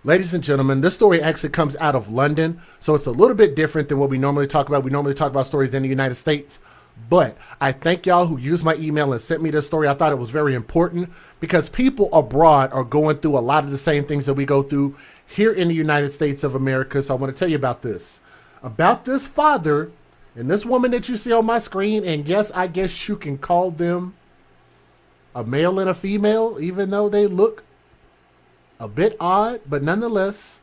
Ladies and gentlemen, this story actually comes out of London, so it's a little bit different than what we normally talk about. We normally talk about stories in the United States, but I thank y'all who used my email and sent me this story. I thought it was very important because people abroad are going through a lot of the same things that we go through here in the United States of America. So I want to tell you about this. About this father and this woman that you see on my screen, and yes, I guess you can call them a male and a female, even though they look a bit odd, but nonetheless,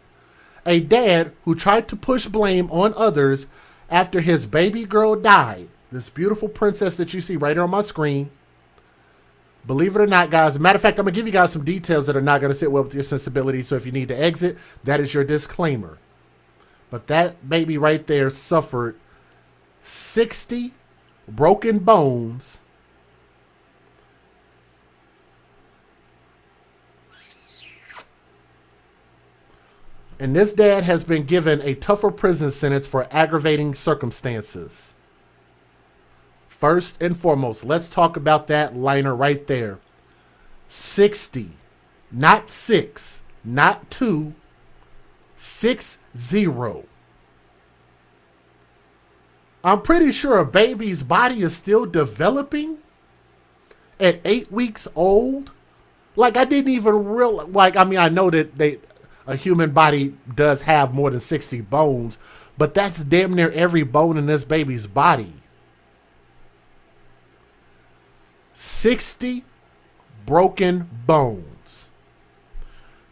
a dad who tried to push blame on others after his baby girl died. This beautiful princess that you see right here on my screen. Believe it or not, guys, matter of fact, I'm going to give you guys some details that are not going to sit well with your sensibility, so if you need to exit, that is your disclaimer. But that baby right there suffered 60 broken bones and this dad has been given a tougher prison sentence for aggravating circumstances. First and foremost, let's talk about that liner right there. 60, not 6, not 2, 6-0. I'm pretty sure a baby's body is still developing at 8 weeks old. Like, I didn't even realize, I know that a human body does have more than 60 bones, but that's damn near every bone in this baby's body. 60 broken bones.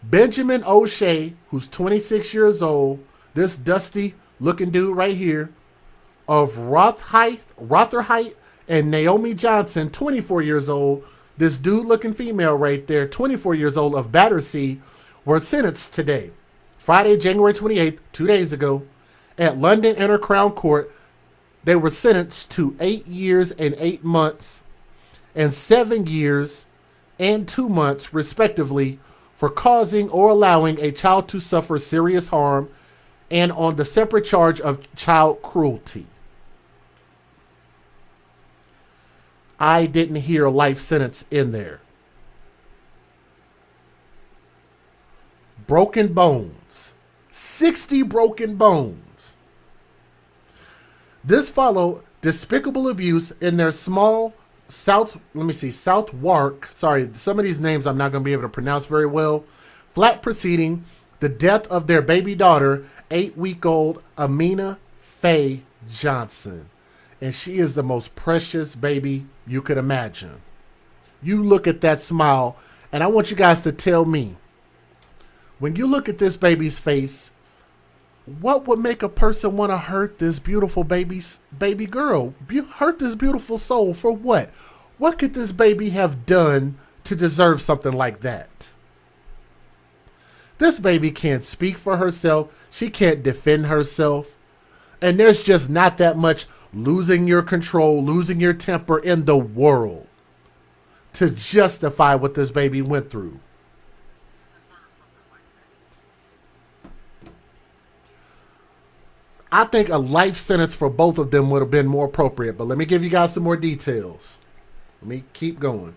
Benjamin O'Shea, who's 26 years old, this dusty looking dude right here, of Rotherhithe, and Naomi Johnson, 24 years old, this dude looking female right there, 24 years old, of Battersea, were sentenced today, Friday, January 28th, 2 days ago, at London Inner Crown Court. They were sentenced to 8 years and 8 months and 7 years and 2 months, respectively, for causing or allowing a child to suffer serious harm and on the separate charge of child cruelty. I didn't hear a life sentence in there. Broken bones. 60 broken bones. This followed despicable abuse in their small Southwark, sorry, some of these names I'm not going to be able to pronounce very well, flat preceding the death of their baby daughter, 8-week-old Amina-Faye Johnson. And she is the most precious baby you could imagine. You look at that smile, and I want you guys to tell me, when you look at this baby's face, what would make a person want to hurt this beautiful baby girl? Hurt this beautiful soul for what? What could this baby have done to deserve something like that? This baby can't speak for herself. She can't defend herself. And there's just not that much losing your control, losing your temper in the world to justify what this baby went through. I think a life sentence for both of them would have been more appropriate, but let me give you guys some more details. Let me keep going.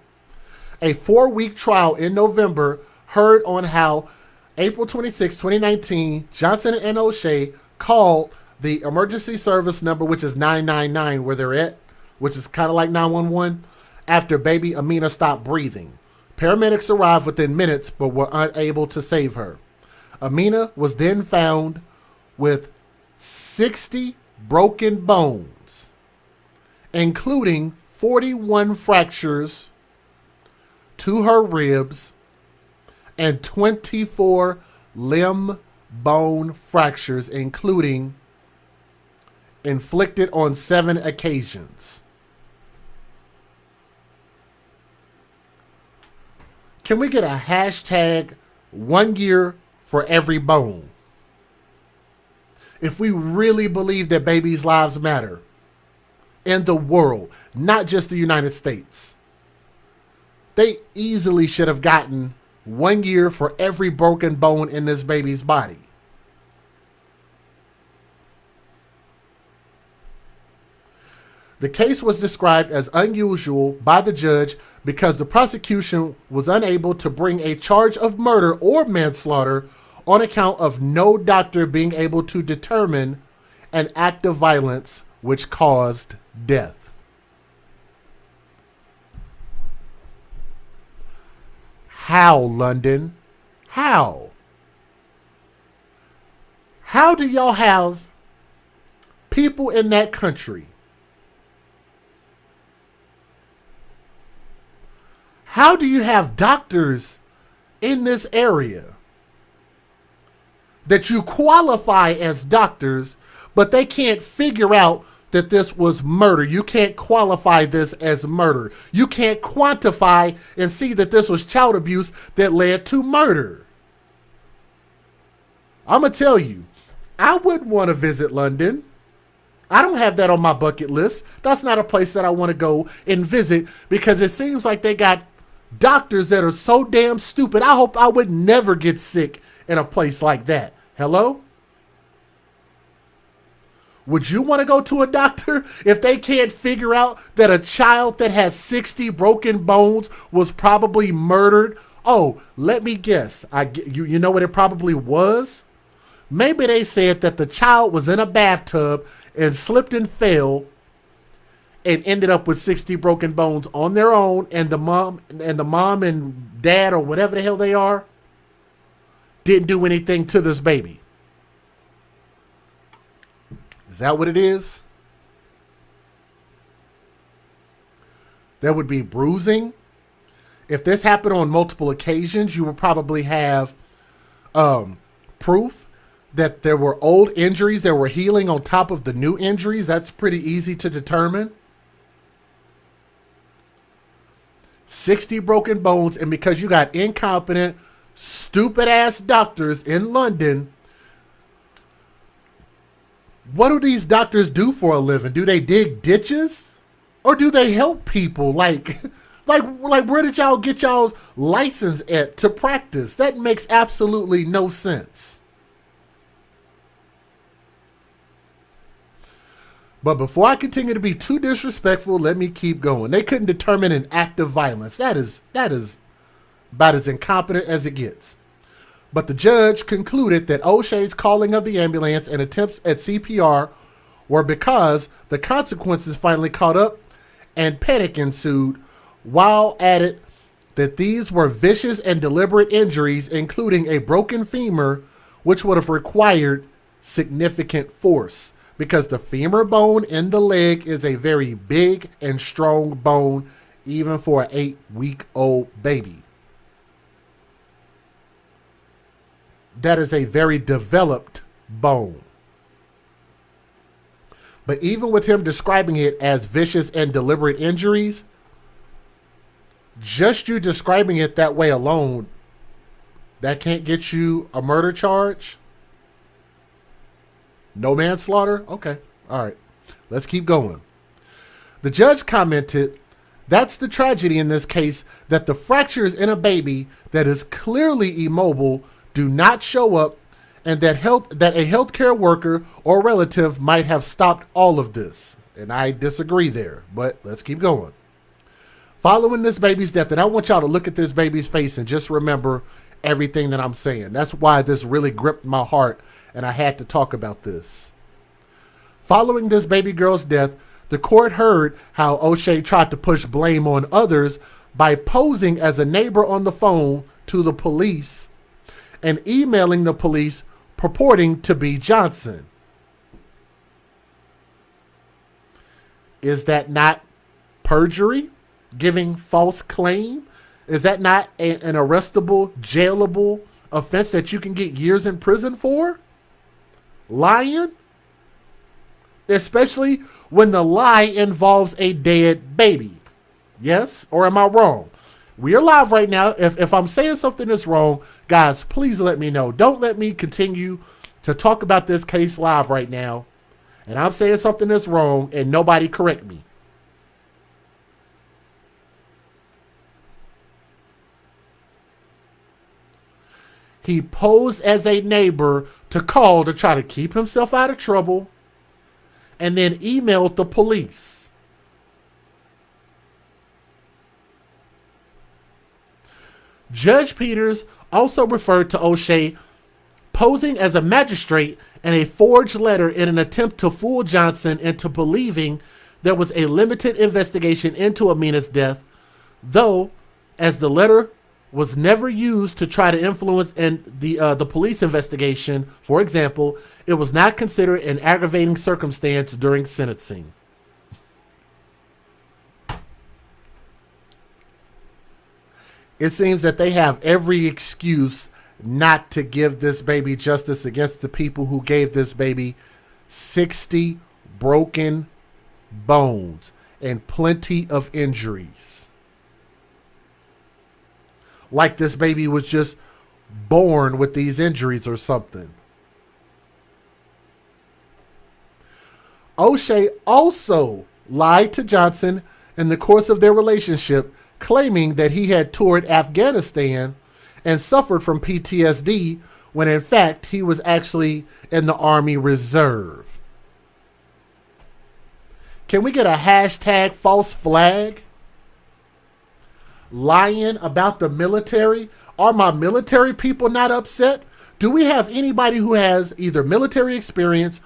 A 4-week trial in November heard on how April 26, 2019, Johnson and O'Shea called the emergency service number, which is 999, where they're at, which is kind of like 911, after baby Amina stopped breathing. Paramedics arrived within minutes, but were unable to save her. Amina was then found with 60 broken bones, including 41 fractures to her ribs and 24 limb bone fractures, including inflicted on 7 occasions. Can we get a hashtag 1 year for every bone? If we really believe that babies' lives matter in the world, not just the United States, they easily should have gotten 1 year for every broken bone in this baby's body. The case was described as unusual by the judge because the prosecution was unable to bring a charge of murder or manslaughter on account of no doctor being able to determine an act of violence which caused death. How, London? How? How do y'all have people in that country? How do you have doctors in this area that you qualify as doctors, but they can't figure out that this was murder? You can't qualify this as murder. You can't quantify and see that this was child abuse that led to murder. I'm going to tell you, I wouldn't want to visit London. I don't have that on my bucket list. That's not a place that I want to go and visit because it seems like they got doctors that are so damn stupid. I hope I would never get sick in a place like that. Hello? Would you want to go to a doctor if they can't figure out that a child that has 60 broken bones was probably murdered? Oh, let me guess. You know what it probably was? Maybe they said that the child was in a bathtub and slipped and fell and ended up with 60 broken bones on their own, and the mom and dad, or whatever the hell they are, didn't do anything to this baby. Is that what it is? There would be bruising. If this happened on multiple occasions, you would probably have proof that there were old injuries that were healing on top of the new injuries. That's pretty easy to determine. 60 broken bones, and because you got incompetent, stupid-ass doctors in London, what do these doctors do for a living? Do they dig ditches? Or do they help people? Like where did y'all get y'all's license at to practice? That makes absolutely no sense. But before I continue to be too disrespectful, let me keep going. They couldn't determine an act of violence. That is about as incompetent as it gets. But the judge concluded that O'Shea's calling of the ambulance and attempts at CPR were because the consequences finally caught up and panic ensued, while added that these were vicious and deliberate injuries, including a broken femur, which would have required significant force, because the femur bone in the leg is a very big and strong bone, even for an 8-week-old baby. That is a very developed bone. But even with him describing it as vicious and deliberate injuries, just you describing it that way alone, that can't get you a murder charge? No manslaughter? Okay. All right. Let's keep going. The judge commented, that's the tragedy in this case, that the fractures in a baby that is clearly immobile do not show up, and that a healthcare worker or relative might have stopped all of this. And I disagree there, but let's keep going. Following this baby's death, and I want y'all to look at this baby's face and just remember everything that I'm saying. That's why this really gripped my heart, and I had to talk about this. Following this baby girl's death, the court heard how O'Shea tried to push blame on others by posing as a neighbor on the phone to the police and emailing the police purporting to be Johnson. Is that not perjury? Giving false claim? Is that not an arrestable, jailable offense that you can get years in prison for? Lying? Especially when the lie involves a dead baby. Yes? Or am I wrong? We are live right now. If I'm saying something that's wrong, guys, please let me know. Don't let me continue to talk about this case live right now, and I'm saying something that's wrong and nobody correct me. He posed as a neighbor to call to try to keep himself out of trouble, and then emailed the police. Judge Peters also referred to O'Shea posing as a magistrate in a forged letter in an attempt to fool Johnson into believing there was a limited investigation into Amina's death, though, as the letter was never used to try to influence the police investigation, for example, it was not considered an aggravating circumstance during sentencing. It seems that they have every excuse not to give this baby justice against the people who gave this baby 60 broken bones and plenty of injuries. Like this baby was just born with these injuries or something. O'Shea also lied to Johnson in the course of their relationship, claiming that he had toured Afghanistan and suffered from PTSD when in fact he was actually in the Army Reserve. Can we get a hashtag false flag? Lying about the military? Are my military people not upset? Do we have anybody who has either military experience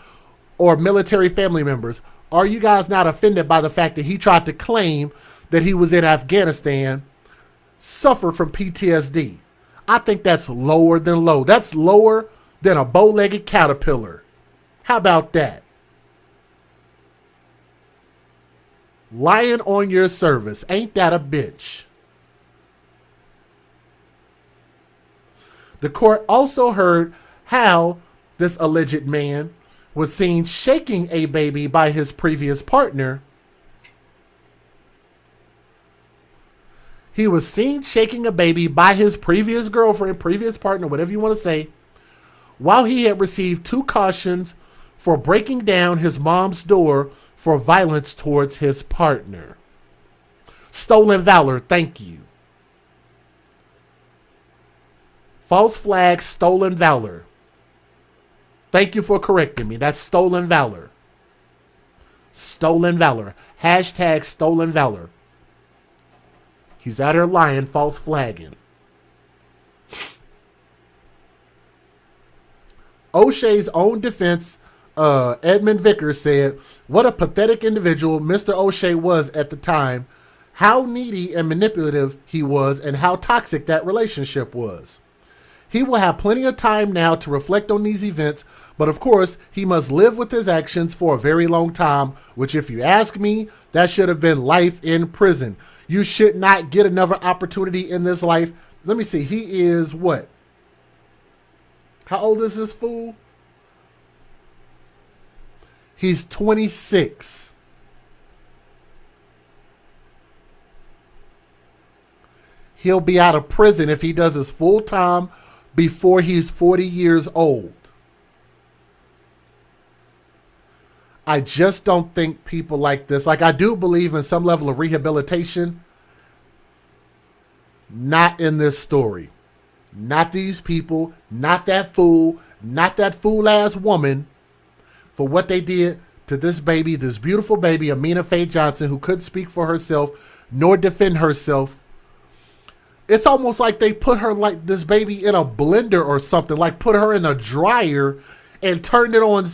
or military family members? Are you guys not offended by the fact that he tried to claim that he was in Afghanistan, suffered from PTSD? I think that's lower than low. That's lower than a bow-legged caterpillar. How about that? Lying on your service. Ain't that a bitch? The court also heard how this alleged man was seen shaking a baby by his previous partner. He was seen shaking a baby by his previous girlfriend, previous partner, whatever you want to say, while he had received 2 cautions for breaking down his mom's door for violence towards his partner. Stolen valor, thank you. False flag, stolen valor. Thank you for correcting me. That's stolen valor. Stolen valor. Hashtag stolen valor. He's out here lying, false flagging. O'Shea's own defense, Edmund Vickers, said, "What a pathetic individual Mr. O'Shea was at the time, how needy and manipulative he was, and how toxic that relationship was. He will have plenty of time now to reflect on these events, but of course, he must live with his actions for a very long time, which if you ask me, that should have been life in prison. You should not get another opportunity in this life." Let me see. He is what? How old is this fool? He's 26. He'll be out of prison if he does his full time before he's 40 years old. I just don't think people like this. Like, I do believe in some level of rehabilitation. Not in this story. Not these people. Not that fool. Not that fool-ass woman for what they did to this baby, this beautiful baby, Amina-Faye Johnson, who couldn't speak for herself nor defend herself. It's almost like they put her, like this baby, in a blender or something. Like put her in a dryer and turned it on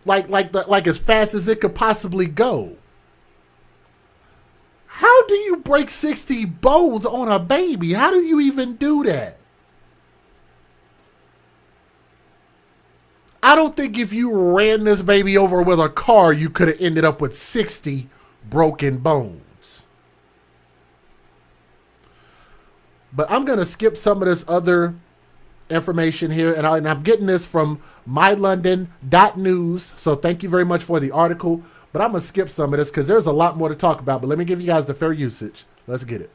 like as fast as it could possibly go. How do you break 60 bones on a baby? How do you even do that? I don't think if you ran this baby over with a car, you could have ended up with 60 broken bones. But I'm going to skip some of this other information here, and I'm getting this from mylondon.news, so thank you very much for the article. But I'm going to skip some of this because there's a lot more to talk about. But let me give you guys the fair usage. Let's get it.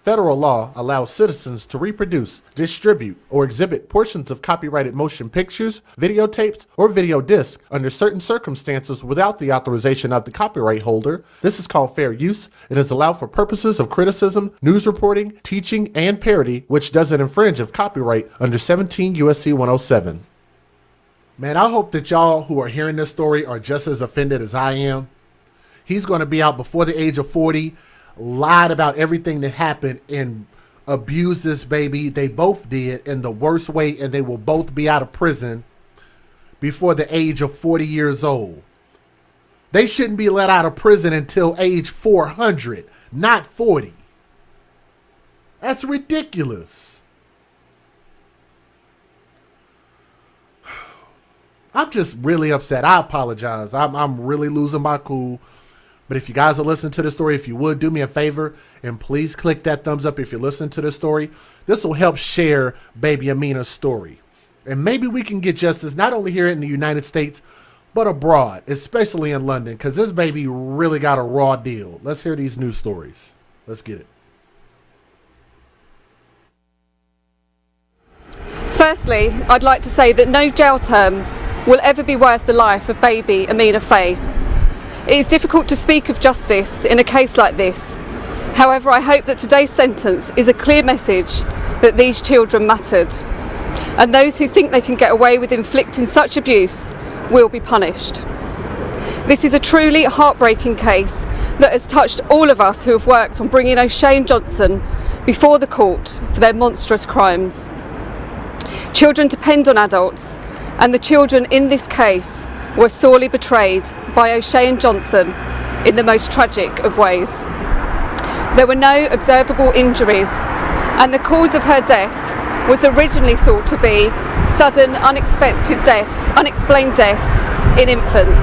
Federal law allows citizens to reproduce, distribute, or exhibit portions of copyrighted motion pictures, videotapes, or video discs under certain circumstances without the authorization of the copyright holder. This is called fair use. It is allowed for purposes of criticism, news reporting, teaching, and parody, which doesn't infringe of copyright under 17 U.S.C. 107. Man, I hope that y'all who are hearing this story are just as offended as I am. He's going to be out before the age of 40. Lied about everything that happened and abused this baby. They both did in the worst way, and they will both be out of prison before the age of 40 years old. They shouldn't be let out of prison until age 400, not 40. That's ridiculous. I'm just really upset. I apologize. I'm really losing my cool. But if you guys are listening to this story, if you would do me a favor and please click that thumbs up if you're listening to this story. This will help share baby Amina's story. And maybe we can get justice not only here in the United States, but abroad, especially in London, because this baby really got a raw deal. Let's hear these news stories. Let's get it. Firstly, I'd like to say that no jail term will ever be worth the life of baby Amina-Faye. It is difficult to speak of justice in a case like this. However, I hope that today's sentence is a clear message that these children mattered, and those who think they can get away with inflicting such abuse will be punished. This is a truly heartbreaking case that has touched all of us who have worked on bringing O'Shea and Johnson before the court for their monstrous crimes. Children depend on adults, and the children in this case were sorely betrayed by O'Shea and Johnson in the most tragic of ways. There were no observable injuries, and the cause of her death was originally thought to be sudden, unexplained death in infants.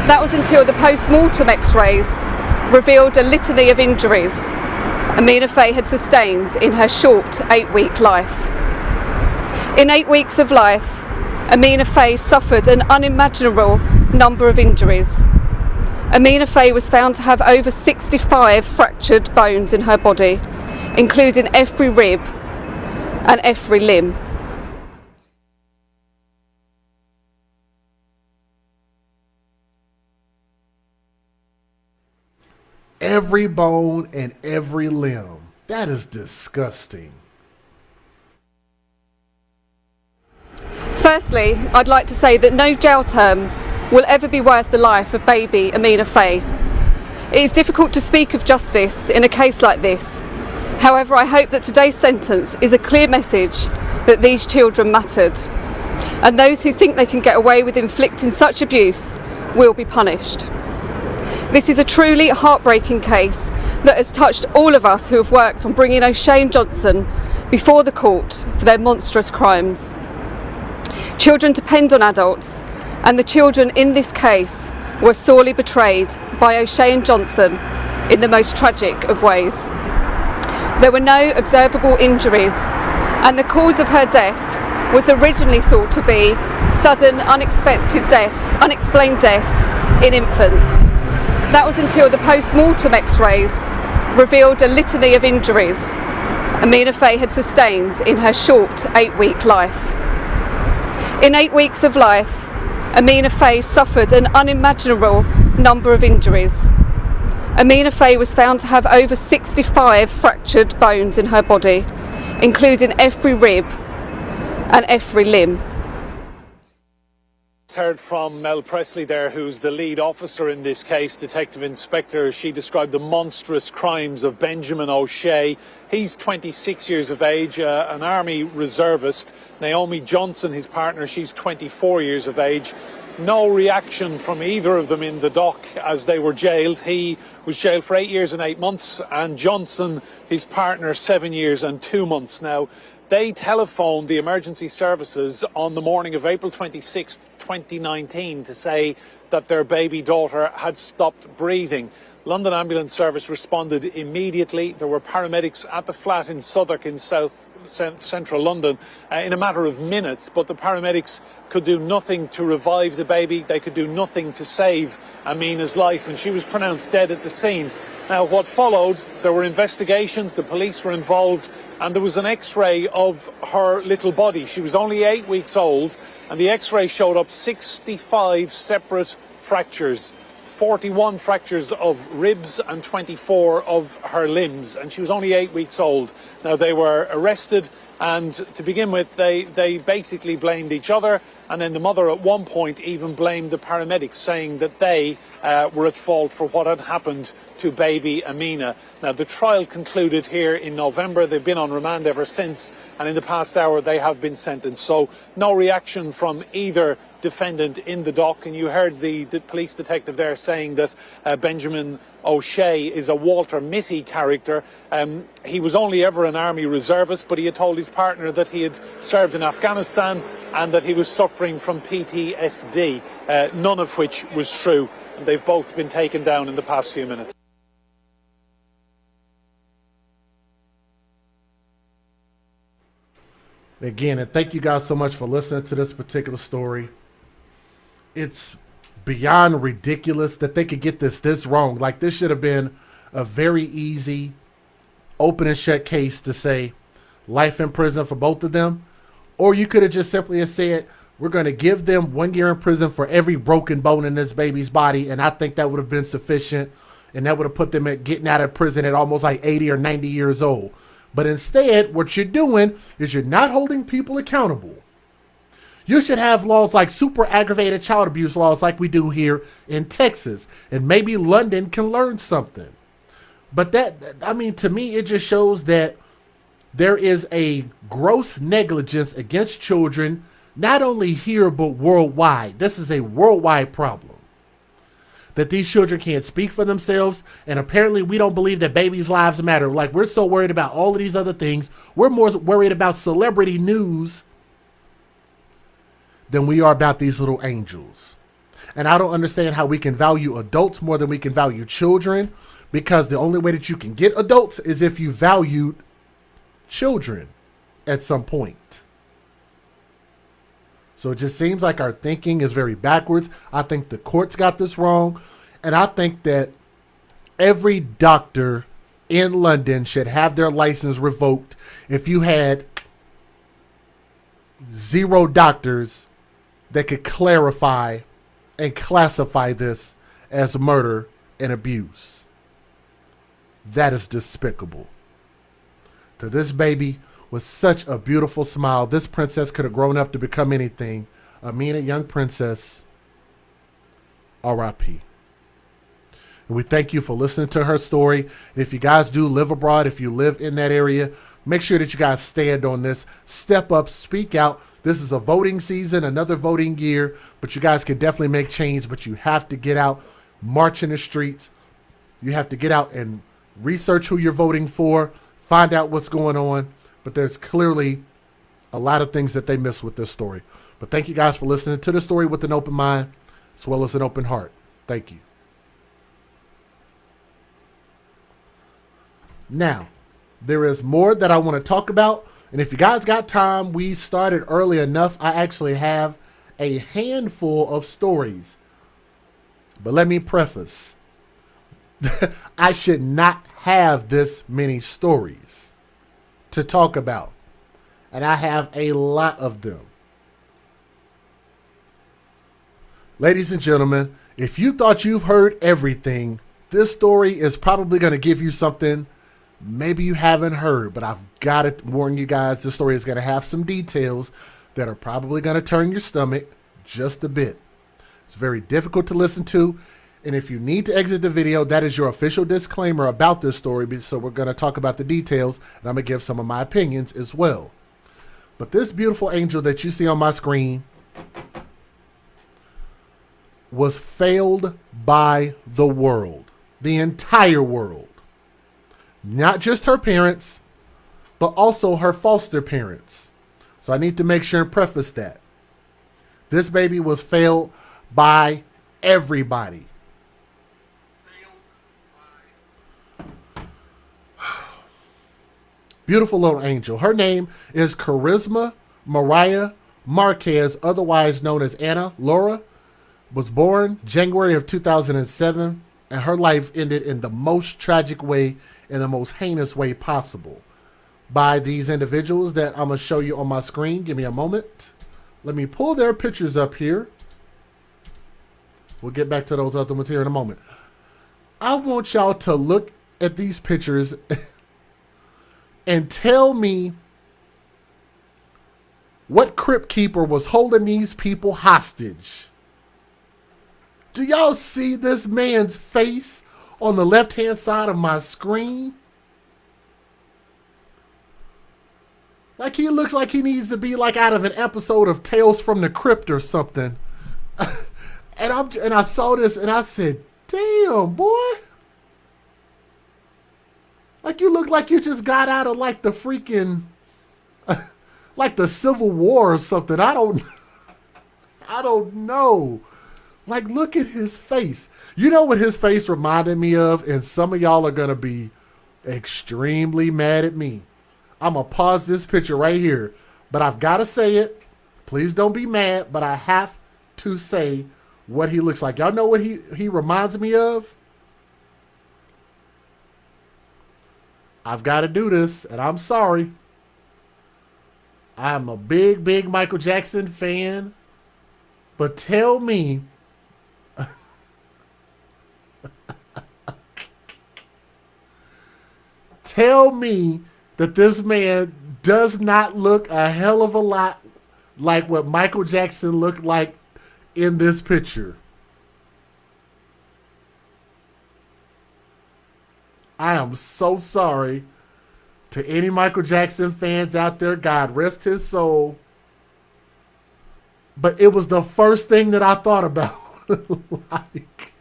That was until the post-mortem x-rays revealed a litany of injuries Amina-Faye had sustained in her short 8-week life. In 8 weeks of life, Amina-Faye suffered an unimaginable number of injuries. Amina-Faye was found to have over 65 fractured bones in her body, including every rib and every limb. Every bone and every limb. That is disgusting. Firstly, I'd like to say that no jail term will ever be worth the life of baby Amina-Faye. It is difficult to speak of justice in a case like this. However, I hope that today's sentence is a clear message that these children mattered, and those who think they can get away with inflicting such abuse will be punished. This is a truly heartbreaking case that has touched all of us who have worked on bringing O'Shea and Johnson before the court for their monstrous crimes. Children depend on adults, and the children in this case were sorely betrayed by O'Shea and Johnson in the most tragic of ways. There were no observable injuries, and the cause of her death was originally thought to be sudden, unexplained death in infants. That was until the post-mortem x-rays revealed a litany of injuries Amina-Faye had sustained in her short 8-week life. In 8 weeks of life, Amina-Faye suffered an unimaginable number of injuries. Amina-Faye was found to have over 65 fractured bones in her body, including every rib and every limb. Heard from Mel Presley there, who's the lead officer in this case, Detective Inspector. She described the monstrous crimes of Benjamin O'Shea. He's 26 years of age, an army reservist. Naomi Johnson, his partner, she's 24 years of age. No reaction from either of them in the dock as they were jailed. He was jailed for 8 years and 8 months, and Johnson, his partner, 7 years and 2 months. Now, they telephoned the emergency services on the morning of April 26th, 2019 to say that their baby daughter had stopped breathing. London Ambulance Service responded immediately. There were paramedics at the flat in Southwark in central London in a matter of minutes, but the paramedics could do nothing to revive the baby. They could do nothing to save Amina's life, and she was pronounced dead at the scene. Now, what followed, there were investigations, the police were involved, and there was an x-ray of her little body. She was only 8 weeks old, and the x-ray showed up 65 separate fractures, 41 fractures of ribs and 24 of her limbs, and she was only 8 weeks old. Now, they were arrested, and to begin with, they basically blamed each other, and then the mother at one point even blamed the paramedics, saying that they were at fault for what had happened to baby Amina. Now, the trial concluded here in November. They've been on remand ever since, and in the past hour they have been sentenced. So no reaction from either defendant in the dock. And you heard the police detective there saying that Benjamin O'Shea is a Walter Mitty character. He was only ever an army reservist, but he had told his partner that he had served in Afghanistan and that he was suffering from PTSD, none of which was true. And they've both been taken down in the past few minutes. Again, and thank you guys so much for listening to this particular story. It's beyond ridiculous that they could get this wrong. Like, this should have been a very easy open and shut case to say life in prison for both of them. Or you could have just simply said, we're going to give them 1 year in prison for every broken bone in this baby's body. And I think that would have been sufficient. And that would have put them at getting out of prison at almost like 80 or 90 years old. But instead, what you're doing is you're not holding people accountable. You should have laws like super aggravated child abuse laws like we do here in Texas. And maybe London can learn something. But to me, it just shows that there is a gross negligence against children, not only here, but worldwide. This is a worldwide problem. That these children can't speak for themselves. And apparently we don't believe that babies' lives matter. Like, we're so worried about all of these other things. We're more worried about celebrity news than we are about these little angels. And I don't understand how we can value adults more than we can value children, because the only way that you can get adults is if you valued children at some point. So it just seems like our thinking is very backwards. I think the courts got this wrong. And I think that every doctor in London should have their license revoked if you had 0 doctors that could clarify and classify this as murder and abuse. That is despicable. To this baby with such a beautiful smile, this princess could have grown up to become anything. Amina, young princess, R.I.P. And we thank you for listening to her story. And if you guys do live abroad, if you live in that area, make sure that you guys stand on this. Step up, speak out. This is a voting season, another voting year, but you guys can definitely make change. But you have to get out, march in the streets. You have to get out and research who you're voting for, find out what's going on. But there's clearly a lot of things that they miss with this story. But thank you guys for listening to the story with an open mind as well as an open heart. Thank you. Now, there is more that I want to talk about. And if you guys got time, we started early enough. I actually have a handful of stories. But let me preface. I should not have this many stories to talk about. And I have a lot of them. Ladies and gentlemen, if you thought you've heard everything, this story is probably going to give you something maybe you haven't heard. But I've got to warn you guys, this story is going to have some details that are probably going to turn your stomach just a bit. It's very difficult to listen to. And if you need to exit the video, that is your official disclaimer about this story. So we're going to talk about the details, and I'm going to give some of my opinions as well. But this beautiful angel that you see on my screen was failed by the world, the entire world. Not just her parents, but also her foster parents. So I need to make sure and preface that. This baby was failed by everybody. Beautiful little angel. Her name is Charisma Mariah Marquez, otherwise known as Anna Laura. Was born January of 2007, and her life ended in the most tragic way, in the most heinous way possible, by these individuals that I'm going to show you on my screen. Give me a moment. Let me pull their pictures up here. We'll get back to those other ones here in a moment. I want y'all to look at these pictures and tell me what crypt keeper was holding these people hostage. Do y'all see this man's face on the left-hand side of my screen. Like he looks like he needs to be like out of an episode of Tales from the Crypt or something. and I saw this and I said, damn, boy. Like you look like you just got out of like the freaking, like the Civil War or something. I don't know. Like, look at his face. You know what his face reminded me of? And some of y'all are going to be extremely mad at me. I'm going to pause this picture right here. But I've got to say it. Please don't be mad. But I have to say what he looks like. Y'all know what he reminds me of? I've got to do this. And I'm sorry. I'm a big, big Michael Jackson fan. But tell me... Tell me that this man does not look a hell of a lot like what Michael Jackson looked like in this picture. I am so sorry to any Michael Jackson fans out there. God rest his soul. But it was the first thing that I thought about. Like...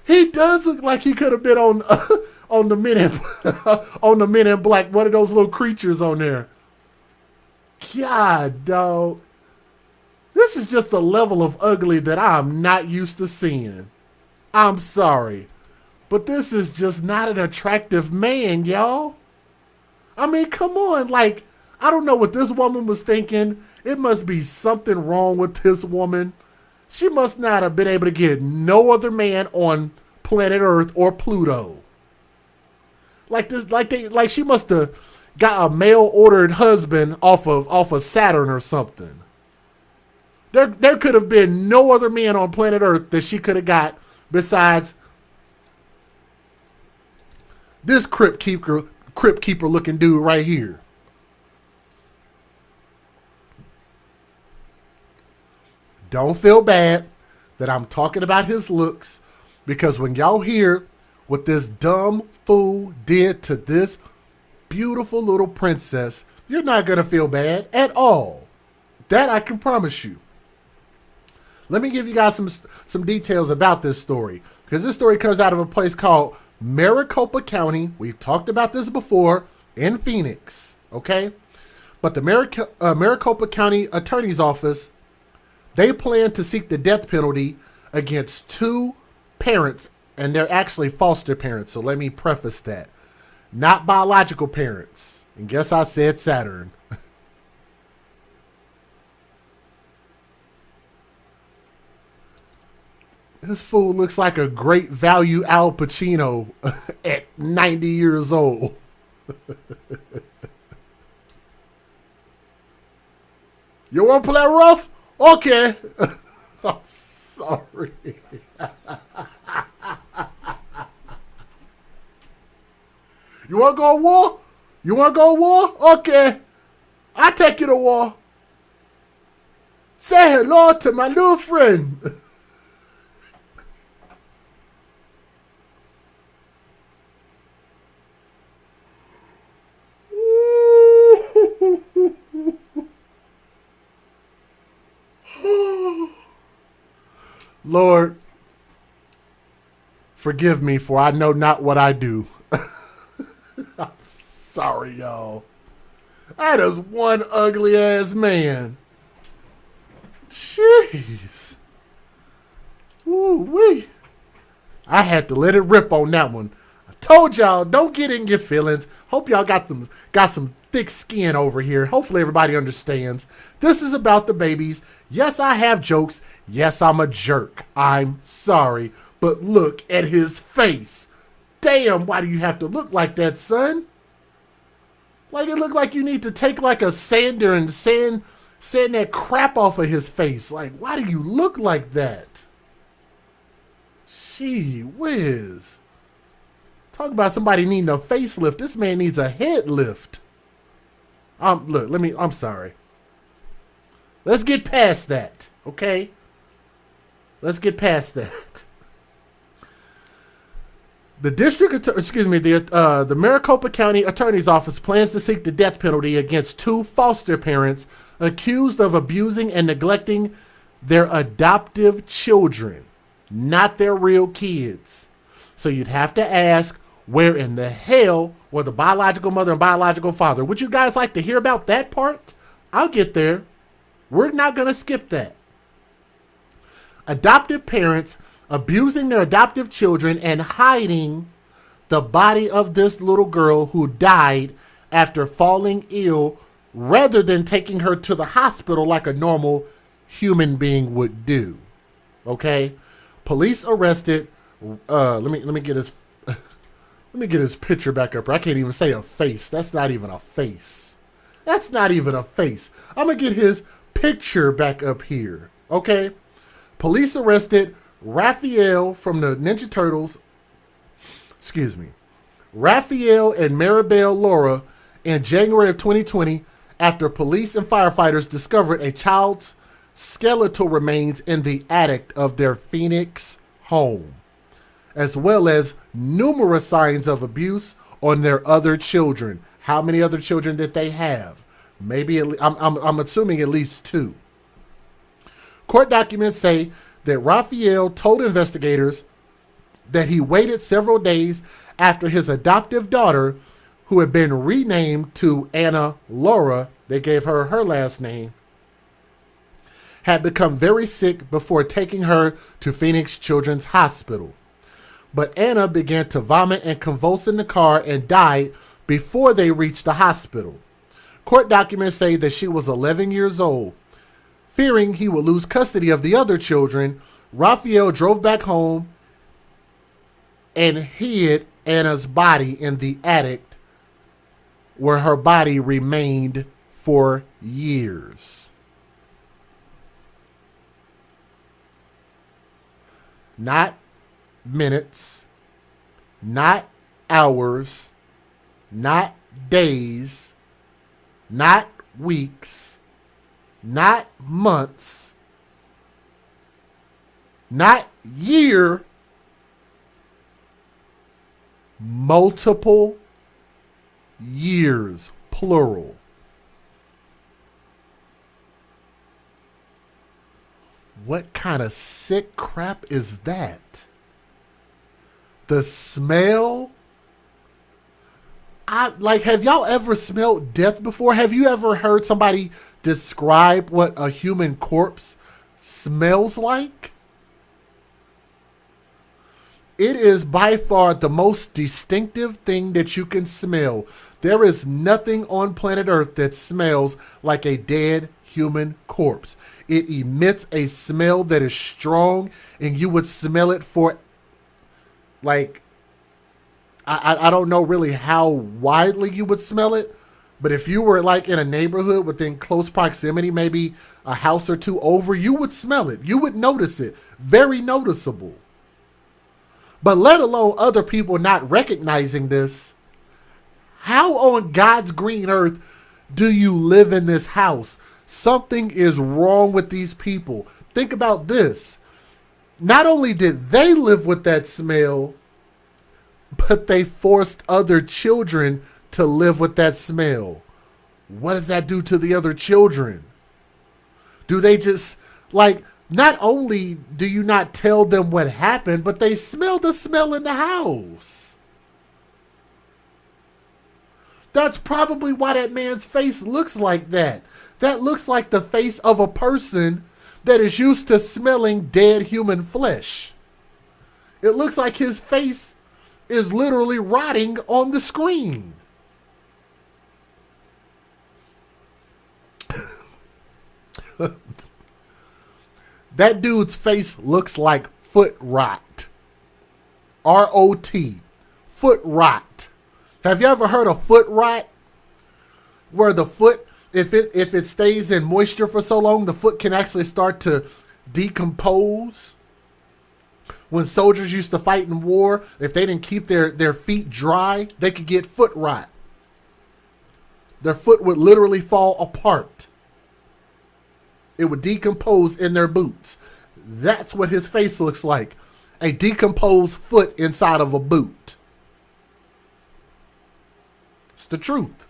He does look like he could have been on the Men in on the Men in Black, one of those little creatures on there. God, dog. This is just a level of ugly that I'm not used to seeing. I'm sorry. But this is just not an attractive man, y'all. I mean, come on. Like, I don't know what this woman was thinking. It must be something wrong with this woman. She must not have been able to get no other man on planet Earth or Pluto. Like this, like she must have got a mail-ordered husband off of Saturn or something. There could have been no other man on planet Earth that she could have got besides this crypt keeper looking dude right here. Don't feel bad that I'm talking about his looks, because when y'all hear what this dumb fool did to this beautiful little princess, you're not going to feel bad at all. That I can promise you. Let me give you guys some details about this story, because this story comes out of a place called Maricopa County. We've talked about this before, in Phoenix, okay? But the Maricopa County Attorney's Office, they plan to seek the death penalty against two parents, and they're actually foster parents, so let me preface that. Not biological parents. And guess I said Saturn. This fool looks like a great value Al Pacino at 90 years old. You want to play rough? Okay. I'm sorry. You want to go to war? You want to go to war? Okay. I'll take you to war. Say hello to my little friend. Lord, forgive me, for I know not what I do. I'm sorry, y'all. That is one ugly ass man. Jeez. Woo-wee. I had to let it rip on that one. I told y'all, don't get in your feelings. Hope y'all got some thick skin over here. Hopefully everybody understands. This is about the babies. Yes, I have jokes. Yes, I'm a jerk. I'm sorry. But look at his face. Damn, why do you have to look like that, son? Like, it looked like you need to take like a sander and sand that crap off of his face. Like, why do you look like that? Gee whiz. Talk about somebody needing a facelift. This man needs a head lift. Look, I'm sorry. Let's get past that, okay? Let's get past that. The Maricopa County Attorney's Office plans to seek the death penalty against 2 foster parents accused of abusing and neglecting their adoptive children, not their real kids. So you'd have to ask, where in the hell were the biological mother and biological father? Would you guys like to hear about that part? I'll get there. We're not going to skip that. Adoptive parents abusing their adoptive children and hiding the body of this little girl who died after falling ill rather than taking her to the hospital like a normal human being would do. Okay? Police arrested let me get his let me get his picture back up. I can't even say a face. That's not even a face. That's not even a face. I'm going to get his picture back up here. Okay? Police arrested Raphael from the Ninja Turtles, Raphael and Maribel Laura in January of 2020 after police and firefighters discovered a child's skeletal remains in the attic of their Phoenix home, as well as numerous signs of abuse on their other children. How many other children did they have? Maybe, I'm assuming at least 2. Court documents say that Raphael told investigators that he waited several days after his adoptive daughter, who had been renamed to Anna Laura, they gave her her last name, had become very sick before taking her to Phoenix Children's Hospital. But Anna began to vomit and convulse in the car and died before they reached the hospital. Court documents say that she was 11 years old. Fearing he would lose custody of the other children, Raphael drove back home and hid Anna's body in the attic where her body remained for years. Not minutes, not hours, not days, not weeks, not months, not year, multiple years, plural. What kind of sick crap is that? The smell? Have y'all ever smelled death before? Have you ever heard somebody describe what a human corpse smells like? It is by far the most distinctive thing that you can smell. There is nothing on planet Earth that smells like a dead human corpse. It emits a smell that is strong, and you would smell it for, like, I don't know really how widely you would smell it, but if you were like in a neighborhood within close proximity, maybe a house or 2 over, you would smell it. You would notice it. Very noticeable. But let alone other people not recognizing this, how on God's green earth do you live in this house? Something is wrong with these people. Think about this. Not only did they live with that smell, but they forced other children to live with that smell. What does that do to the other children? Do they just, not only do you not tell them what happened, but they smell the smell in the house. That's probably why that man's face looks like that. That looks like the face of a person that is used to smelling dead human flesh. It looks like his face is literally rotting on the screen. That dude's face looks like foot rot. R-O-T. Foot rot. Have you ever heard of foot rot? Where the foot, if it stays in moisture for so long, the foot can actually start to decompose. When soldiers used to fight in war, if they didn't keep their feet dry, they could get foot rot. their foot would literally fall apart. It would decompose in their boots. That's what his face looks like. A decomposed foot inside of a boot. It's the truth.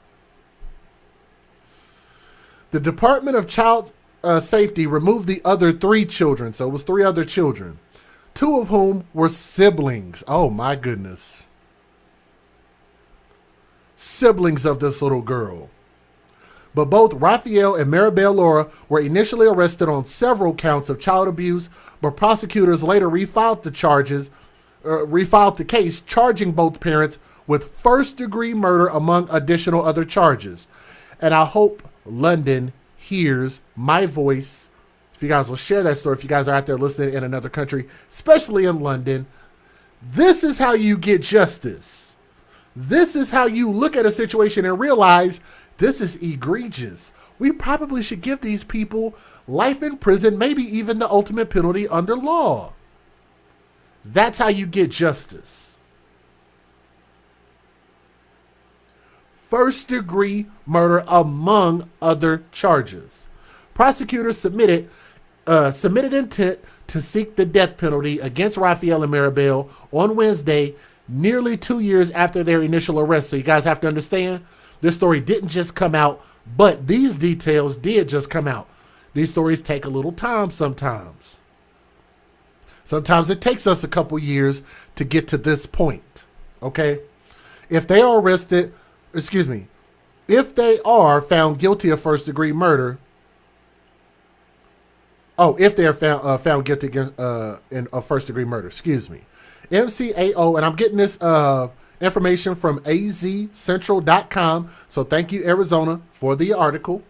The Department of Child Safety removed the other 3 children. So it was 3 other children. 2 of whom were siblings. Oh my goodness. Siblings of this little girl. But both Raphael and Maribel Laura were initially arrested on several counts of child abuse, but prosecutors later refiled the case, charging both parents with first-degree murder among additional other charges. And I hope London hears my voice. If you guys will share that story, if you guys are out there listening in another country, especially in London, this is how you get justice. This is how you look at a situation and realize this is egregious. We probably should give these people life in prison, maybe even the ultimate penalty under law. That's how you get justice. First-degree murder among other charges. Prosecutors submitted intent to seek the death penalty against Raphael and Maribel on Wednesday, nearly 2 years after their initial arrest. So you guys have to understand, this story didn't just come out, but these details did just come out. These stories take a little time sometimes. Sometimes it takes us a couple years to get to this point, okay? If they are found guilty of first-degree murder, if they are found guilty of first-degree murder, MCAO, and I'm getting this information from azcentral.com, so thank you, Arizona, for the article.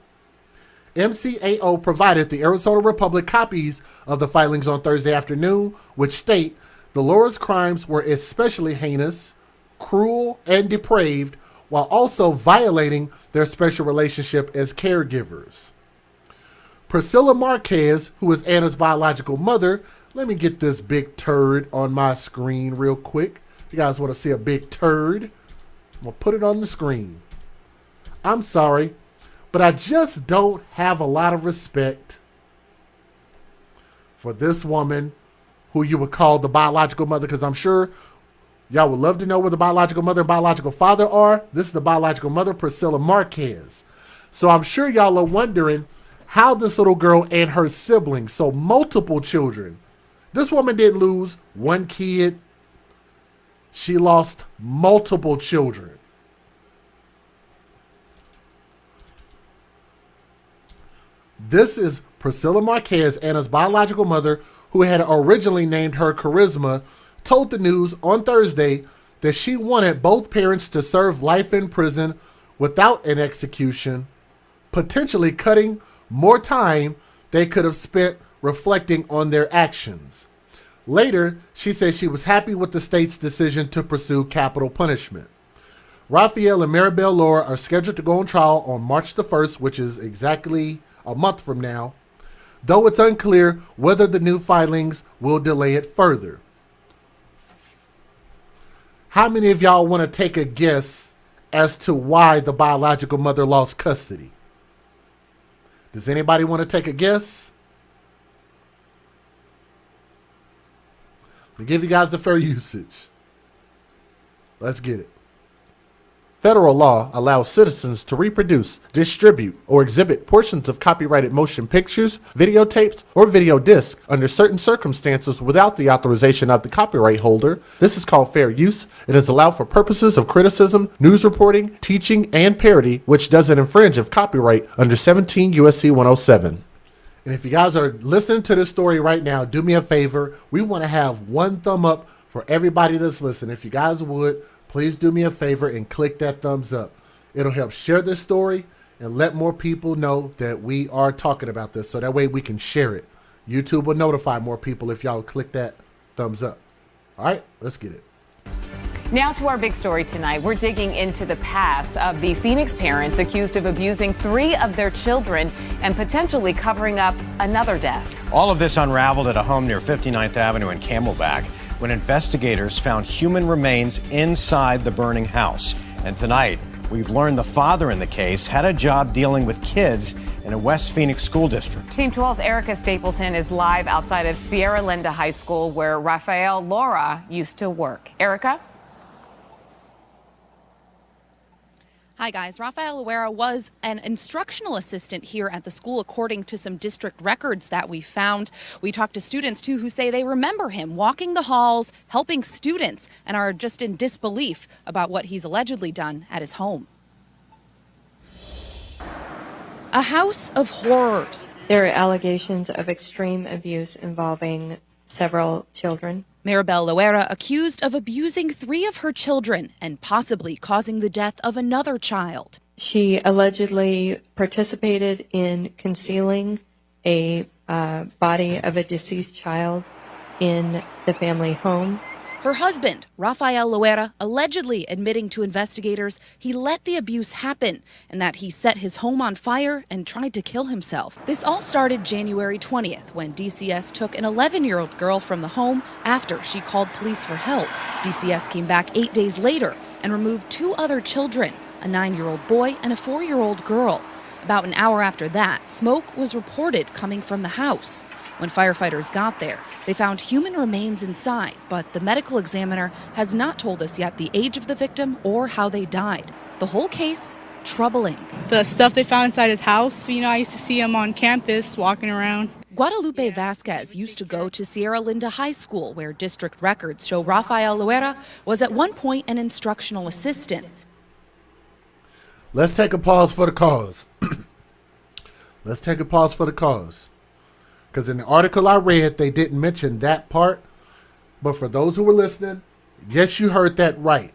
MCAO provided the Arizona Republic copies of the filings on Thursday afternoon, which state the Laura's crimes were especially heinous, cruel, and depraved, while also violating their special relationship as caregivers. Priscilla Marquez, who is Anna's biological mother, let me get this big turd on my screen real quick. If you guys want to see a big turd, I'm going to put it on the screen. I'm sorry, but I just don't have a lot of respect for this woman who you would call the biological mother, because I'm sure y'all would love to know where the biological mother and biological father are. This is the biological mother, Priscilla Marquez. So I'm sure y'all are wondering how this little girl and her siblings, so multiple children. This woman didn't lose one kid. She lost multiple children. This is Priscilla Marquez, Anna's biological mother, who had originally named her Charisma, told the news on Thursday that she wanted both parents to serve life in prison without an execution, potentially cutting more time they could have spent reflecting on their actions. Later, she said she was happy with the state's decision to pursue capital punishment. Raphael and Maribel Laura are scheduled to go on trial on March the 1st, which is exactly a month from now, though it's unclear whether the new filings will delay it further. How many of y'all want to take a guess as to why the biological mother lost custody? Does anybody want to take a guess? Let me give you guys the fair usage. Let's get it. Federal law allows citizens to reproduce, distribute, or exhibit portions of copyrighted motion pictures, videotapes, or video discs under certain circumstances without the authorization of the copyright holder. This is called fair use. It is allowed for purposes of criticism, news reporting, teaching, and parody, which doesn't infringe of copyright under 17 U.S.C. 107. And if you guys are listening to this story right now, do me a favor. We want to have one thumb up for everybody that's listening. If you guys would, please do me a favor and click that thumbs up. It'll help share this story and let more people know that we are talking about this, so that way we can share it. YouTube will notify more people if y'all click that thumbs up. All right, let's get it. Now to our big story tonight. We're digging into the past of the Phoenix parents accused of abusing 3 of their children and potentially covering up another death. All of this unraveled at a home near 59th Avenue in Camelback when investigators found human remains inside the burning house. And tonight, We've learned the father in the case had a job dealing with kids in a West Phoenix school district. Team 12's Erica Stapleton is live outside of Sierra Linda High School, where Rafael Laura used to work. Erica? Hi guys, Rafael Loera was an instructional assistant here at the school according to some district records that we found. We talked to students too who say they remember him walking the halls, helping students, and are just in disbelief about what he's allegedly done at his home. A house of horrors. There are allegations of extreme abuse involving several children. Maribel Loera accused of abusing 3 of her children and possibly causing the death of another child. She allegedly participated in concealing a body of a deceased child in the family home. Her husband, Rafael Loera, allegedly admitting to investigators he let the abuse happen and that he set his home on fire and tried to kill himself. This all started January 20th when DCS took an 11-year-old girl from the home after she called police for help. DCS came back 8 days later and removed 2 other children, a 9-year-old boy and a 4-year-old girl. About an hour after that, smoke was reported coming from the house. When firefighters got there, they found human remains inside, but the medical examiner has not told us yet the age of the victim or how they died. The whole case, troubling. The stuff they found inside his house, I used to see him on campus walking around. Guadalupe Vasquez used to go to Sierra Linda High School, where district records show Rafael Loera was at one point an instructional assistant. Let's take a pause for the cause. Let's take a pause for the cause. Because in the article I read, they didn't mention that part. But for those who were listening, yes, you heard that right.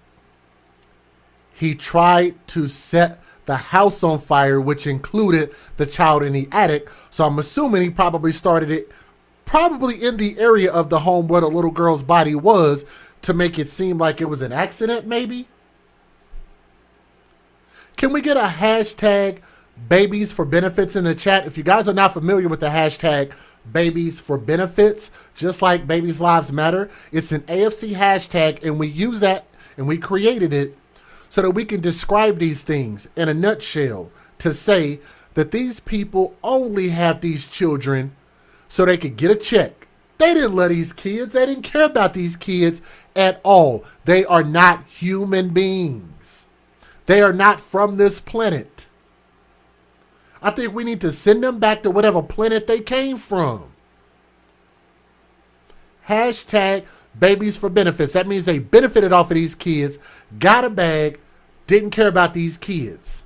He tried to set the house on fire, which included the child in the attic. So I'm assuming he probably started it probably in the area of the home where the little girl's body was to make it seem like it was an accident, maybe. Can we get a hashtag babies for benefits in the chat? If you guys are not familiar with the hashtag babies for benefits, just like babies lives matter, it's an AFC hashtag, and we use that and we created it so that we can describe these things in a nutshell to say that these people only have these children so they could get a check. They didn't love these kids. They didn't care about these kids at all. They are not human beings. They are not from this planet. I think we need to send them back to whatever planet they came from. Hashtag babies for benefits. That means they benefited off of these kids, got a bag, didn't care about these kids.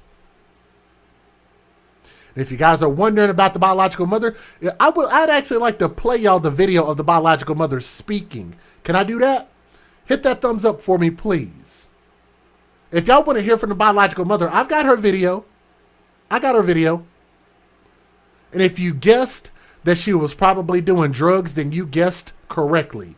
And if you guys are wondering about the biological mother, I'd actually like to play y'all the video of the biological mother speaking. Can I do that? Hit that thumbs up for me, please. If y'all want to hear from the biological mother, I've got her video. I got her video. And if you guessed that she was probably doing drugs, then you guessed correctly.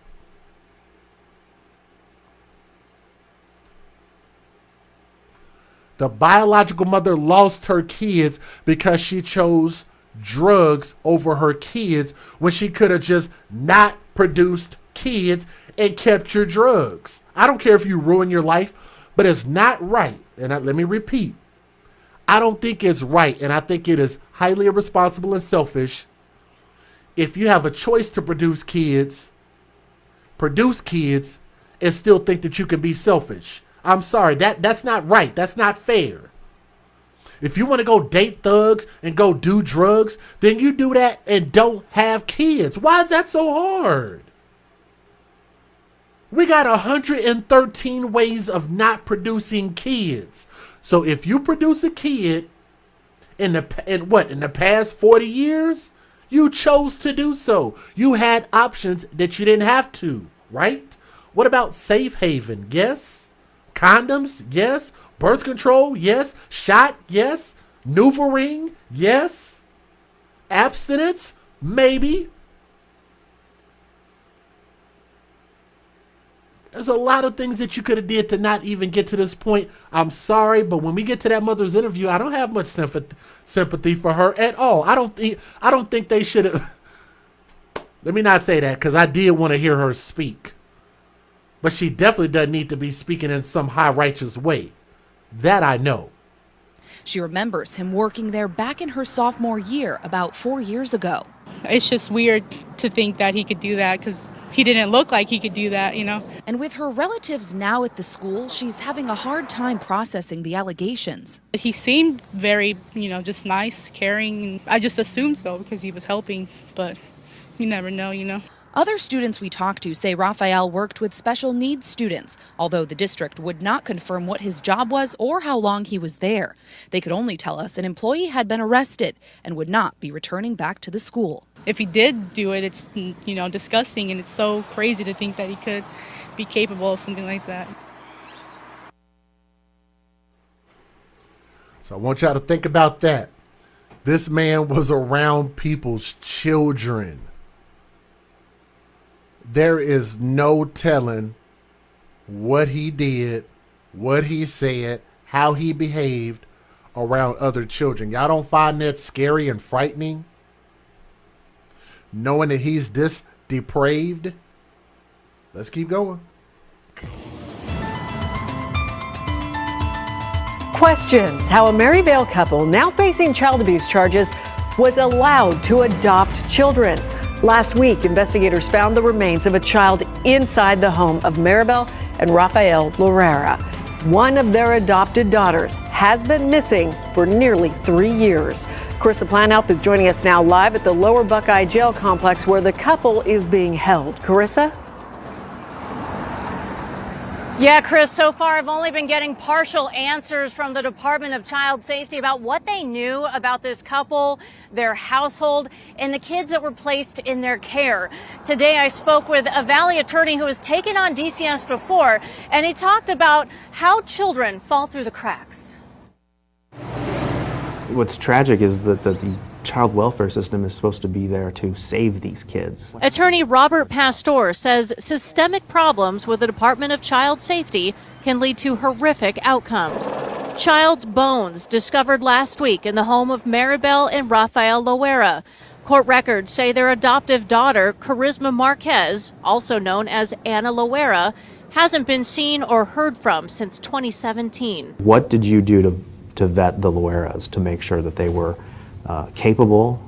The biological mother lost her kids because she chose drugs over her kids when she could have just not produced kids and kept your drugs. I don't care if you ruin your life, but it's not right. And let me repeat. I don't think it's right, and I think it is highly irresponsible and selfish if you have a choice to produce kids, and still think that you can be selfish. I'm sorry, that's not right. That's not fair. If you want to go date thugs and go do drugs, then you do that and don't have kids. Why is that so hard? We got 113 ways of not producing kids. So if you produce a kid in the past 40 years, you chose to do so. You had options that you didn't have to, right? What about safe haven? Yes. Condoms? Yes. Birth control? Yes. Shot? Yes. Neuvering? Yes. Abstinence? Maybe. There's a lot of things that you could have did to not even get to this point. I'm sorry, but when we get to that mother's interview, I don't have much sympathy for her at all. I don't think they should have. Let me not say that, because I did want to hear her speak. But she definitely doesn't need to be speaking in some high righteous way. That I know. She remembers him working there back in her sophomore year about 4 years ago. It's just weird to think that he could do that because he didn't look like he could do that, you know. And with her relatives now at the school, she's having a hard time processing the allegations. He seemed very, just nice, caring. And I just assumed so because he was helping, but you never know, Other students we talked to say Rafael worked with special needs students, although the district would not confirm what his job was or how long he was there. They could only tell us an employee had been arrested and would not be returning back to the school. If he did do it, it's, disgusting, and it's so crazy to think that he could be capable of something like that. So I want y'all to think about that. This man was around people's children. There is no telling what he did, what he said, how he behaved around other children. Y'all don't find that scary and frightening? Knowing that he's this depraved? Let's keep going. Questions how a Maryvale couple now facing child abuse charges was allowed to adopt children. Last week, investigators found the remains of a child inside the home of Maribel and Rafael Lorera. One of their adopted daughters has been missing for nearly 3 years. Carissa Planhelp is joining us now live at the Lower Buckeye Jail Complex where the couple is being held. Carissa? Yeah, Chris, so far I've only been getting partial answers from the Department of Child Safety about what they knew about this couple, their household, and the kids that were placed in their care. Today I spoke with a Valley attorney who has taken on DCS before, and he talked about how children fall through the cracks. What's tragic is that the child welfare system is supposed to be there to save these kids. Attorney Robert Pastor says systemic problems with the Department of Child Safety can lead to horrific outcomes. Child's bones discovered last week in the home of Maribel and Rafael Loera. Court records say their adoptive daughter, Charisma Marquez, also known as Anna Loera, hasn't been seen or heard from since 2017. What did you do to vet the Loeras to make sure that they were capable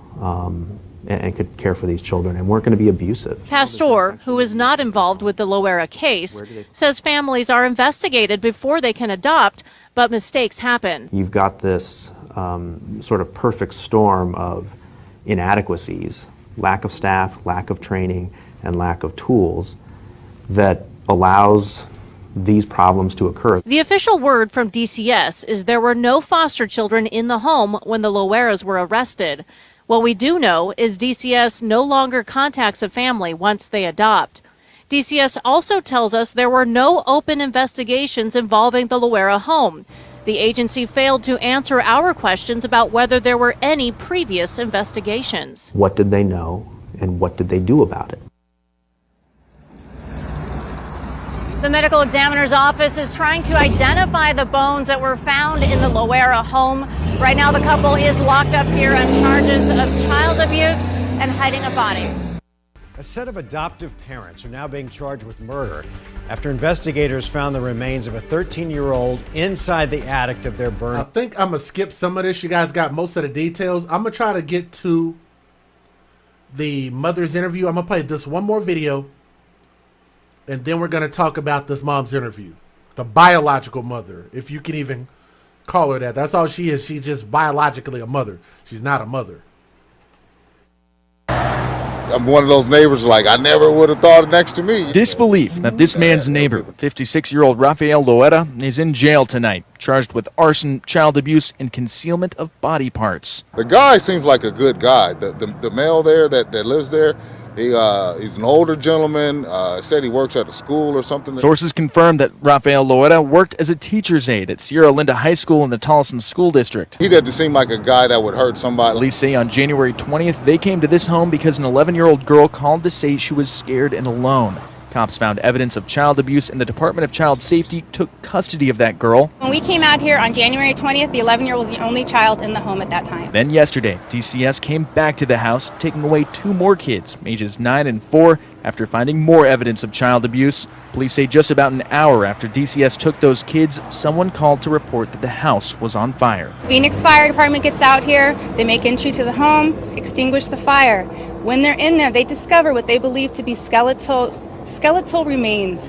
and could care for these children and weren't going to be abusive? Pastor, who is not involved with the Loera case, says families are investigated before they can adopt, but mistakes happen. You've got this sort of perfect storm of inadequacies, lack of staff, lack of training, and lack of tools that allows these problems to occur. The official word from DCS is there were no foster children in the home when the Loeras were arrested. What we do know is DCS no longer contacts a family once they adopt. DCS also tells us there were no open investigations involving the Loera home. The agency failed to answer our questions about whether there were any previous investigations. What did they know and what did they do about it? The medical examiner's office is trying to identify the bones that were found in the Loera home. Right now, the couple is locked up here on charges of child abuse and hiding a body. A set of adoptive parents are now being charged with murder after investigators found the remains of a 13-year-old inside the attic of their burned. I think I'm going to skip some of this. You guys got most of the details. I'm going to try to get to the mother's interview. I'm going to play this one more video. And then we're going to talk about this mom's interview. The biological mother, if you can even call her that. That's all she is. She's just biologically a mother. She's not a mother. I'm one of those neighbors like I never would have thought next to me. Disbelief that this man's neighbor, 56-year-old Rafael Loera, is in jail tonight, charged with arson, child abuse, and concealment of body parts. The guy seems like a good guy. The male there that lives there, he's an older gentleman, said he works at a school or something. Sources confirm that Rafael Loera worked as a teacher's aide at Sierra Linda High School in the Tolleson School District. He didn't seem like a guy that would hurt somebody. Police say on January 20th they came to this home because an 11-year-old girl called to say she was scared and alone. Cops found evidence of child abuse, and the Department of Child Safety took custody of that girl. When we came out here on January 20th, the 11-year-old was the only child in the home at that time. Then yesterday, DCS came back to the house, taking away 2 more kids, ages 9 and 4, after finding more evidence of child abuse. Police say just about an hour after DCS took those kids, someone called to report that the house was on fire. Phoenix Fire Department gets out here, they make entry to the home, extinguish the fire. When they're in there, they discover what they believe to be skeletal remains.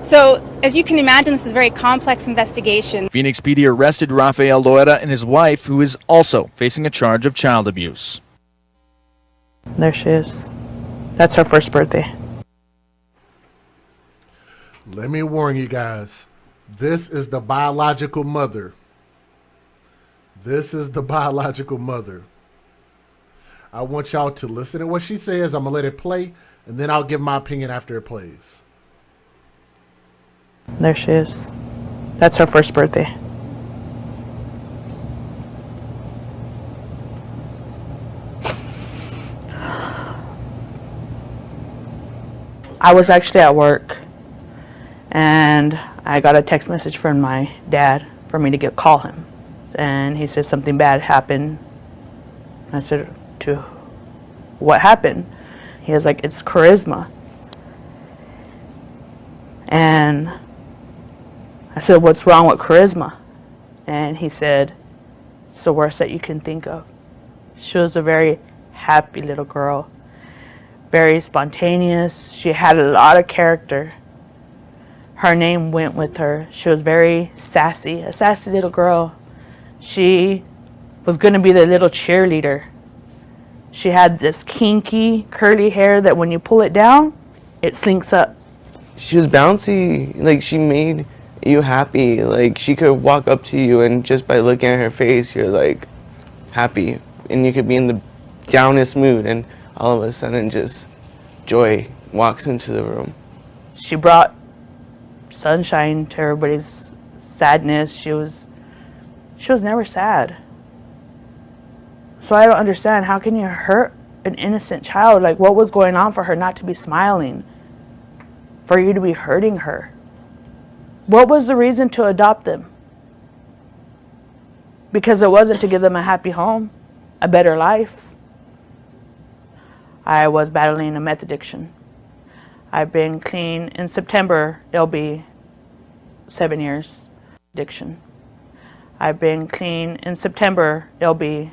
So, as you can imagine, this is a very complex investigation. Phoenix PD arrested Rafael Loera and his wife, who is also facing a charge of child abuse. There she is. That's her first birthday. Let me warn you guys. This is the biological mother. This is the biological mother. I want y'all to listen to what she says. I'm going to let it play, and then I'll give my opinion after it plays. There she is. That's her first birthday. I was actually at work, and I got a text message from my dad for me to call him. And he said something bad happened. I said, to what happened? He was like, it's Charisma. And I said, what's wrong with Charisma? And he said, it's the worst that you can think of. She was a very happy little girl, very spontaneous. She had a lot of character. Her name went with her. She was very sassy, a sassy little girl. She was going to be the little cheerleader. She had this kinky, curly hair that when you pull it down, it slinks up. She was bouncy. Like, she made you happy. Like, she could walk up to you, and just by looking at her face, you're like happy. And you could be in the downest mood, and all of a sudden just joy walks into the room. She brought sunshine to everybody's sadness. She was never sad. So I don't understand, how can you hurt an innocent child? Like, what was going on for her not to be smiling? For you to be hurting her? What was the reason to adopt them? Because it wasn't to give them a happy home, a better life. I was battling a meth addiction. I've been clean. In September, it'll be 7 years. Addiction. I've been clean. In September, it'll be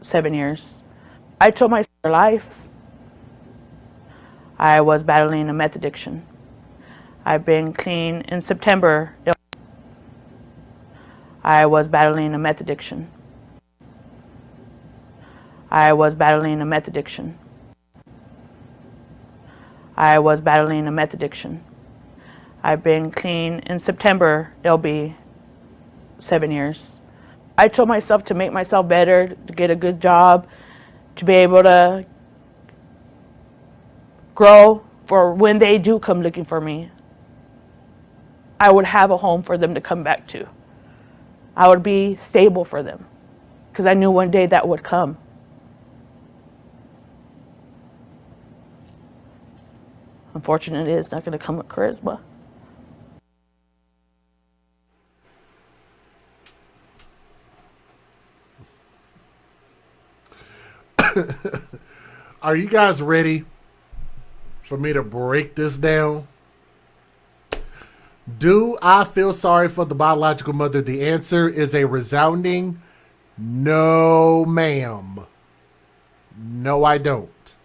7 years. I told myself life. I was battling a meth addiction. I've been clean. In September, I was battling a meth addiction. I was battling a meth addiction. I was battling a meth addiction. I've been clean. In September, it'll be 7 years. I told myself to make myself better, to get a good job, to be able to grow for when they do come looking for me. I would have a home for them to come back to. I would be stable for them because I knew one day that would come. Unfortunately, it's not going to come with Charisma. Are you guys ready for me to break this down? Do I feel sorry for the biological mother? The answer is a resounding no, ma'am. No, I don't.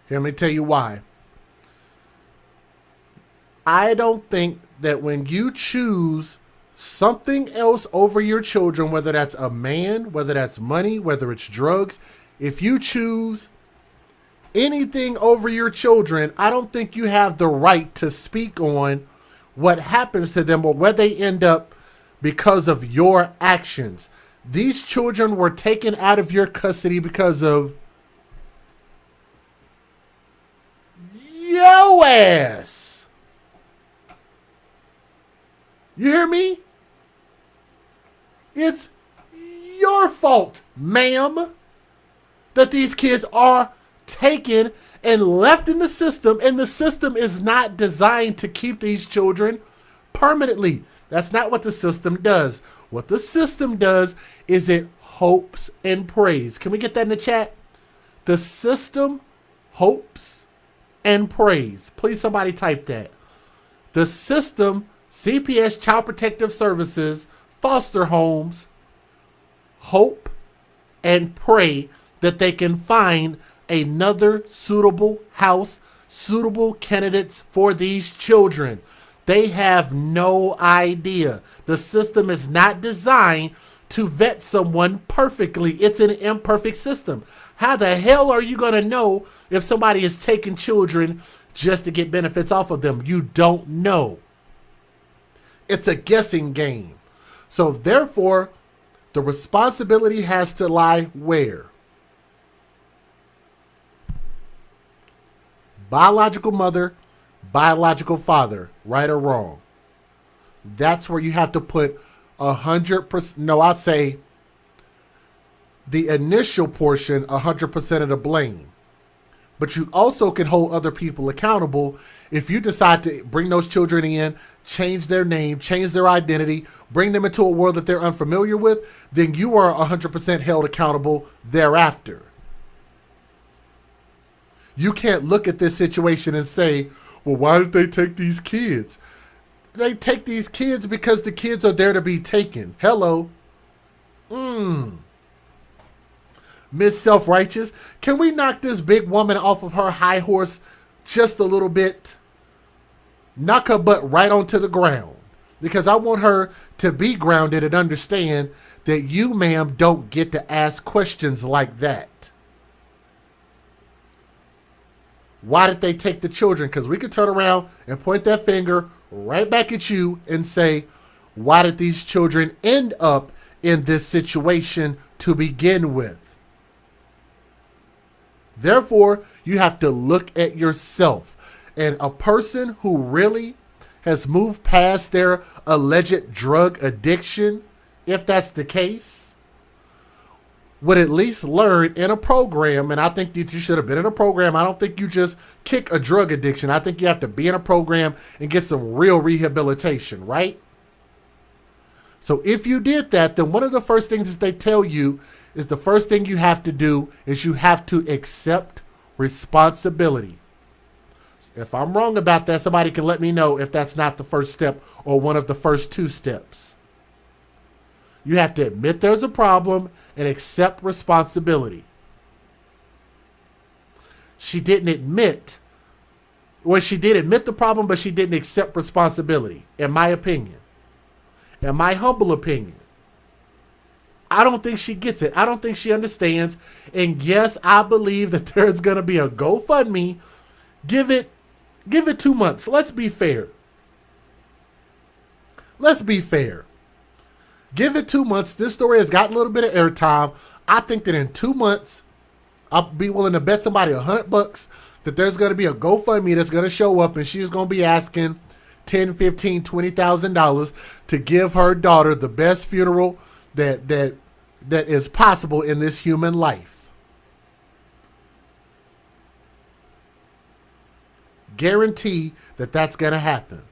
Here, let me tell you why. I don't think that when you choose something else over your children, whether that's a man, whether that's money, whether it's drugs, if you choose anything over your children, I don't think you have the right to speak on what happens to them or where they end up because of your actions. These children were taken out of your custody because of yo ass. You hear me? It's your fault, ma'am, that these kids are taken and left in the system, and the system is not designed to keep these children permanently. That's not what the system does. What the system does is it hopes and prays. Can we get that in the chat? The system hopes and prays. Please, somebody type that. The system, CPS, Child Protective Services, foster homes, hope and pray that they can find another suitable house, suitable candidates for these children. They have no idea. The system is not designed to vet someone perfectly. It's an imperfect system. How the hell are you going to know if somebody is taking children just to get benefits off of them? You don't know. It's a guessing game. So therefore, the responsibility has to lie where? Biological mother, biological father, right or wrong. That's where you have to put 100%. No, I'd say the initial portion, 100% of the blame. But you also can hold other people accountable if you decide to bring those children in, change their name, change their identity, bring them into a world that they're unfamiliar with, then you are 100% held accountable thereafter. You can't look at this situation and say, well, why did they take these kids? They take these kids because the kids are there to be taken. Hello. Miss Self-Righteous, can we knock this big woman off of her high horse just a little bit? Knock her butt right onto the ground. Because I want her to be grounded and understand that you, ma'am, don't get to ask questions like that. Why did they take the children? Because we could turn around and point that finger right back at you and say, why did these children end up in this situation to begin with? Therefore, you have to look at yourself. And a person who really has moved past their alleged drug addiction, if that's the case, would at least learn in a program, and I think that you should have been in a program. I don't think you just kick a drug addiction. I think you have to be in a program and get some real rehabilitation, right? So if you did that, then one of the first things that they tell you is the first thing you have to do is you have to accept responsibility. If I'm wrong about that, somebody can let me know if that's not the first step or one of the first two steps. You have to admit there's a problem and accept responsibility. She didn't admit, well, she did admit the problem, but she didn't accept responsibility, in my opinion. In my humble opinion. I don't think she gets it. I don't think she understands. And yes, I believe that there's going to be a GoFundMe. Give it 2 months. Let's be fair. Let's be fair. Give it 2 months. This story has gotten a little bit of airtime. I think that in 2 months, I'll be willing to bet somebody $100 that there's going to be a GoFundMe that's going to show up and she's going to be asking $10,000, $15,000, $20,000 to give her daughter the best funeral that is possible in this human life. Guarantee that that's going to happen.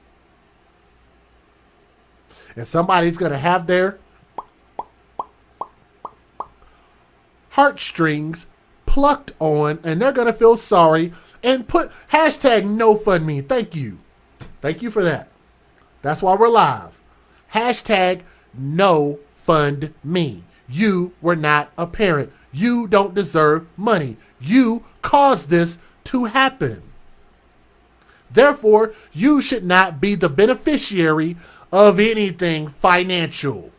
And somebody's going to have their heartstrings plucked on, and they're going to feel sorry and put hashtag #NoFundMe. Thank you. Thank you for that. That's why we're live. Hashtag #NoFundMe. You were not a parent. You don't deserve money. You caused this to happen. Therefore, you should not be the beneficiary of anything financial.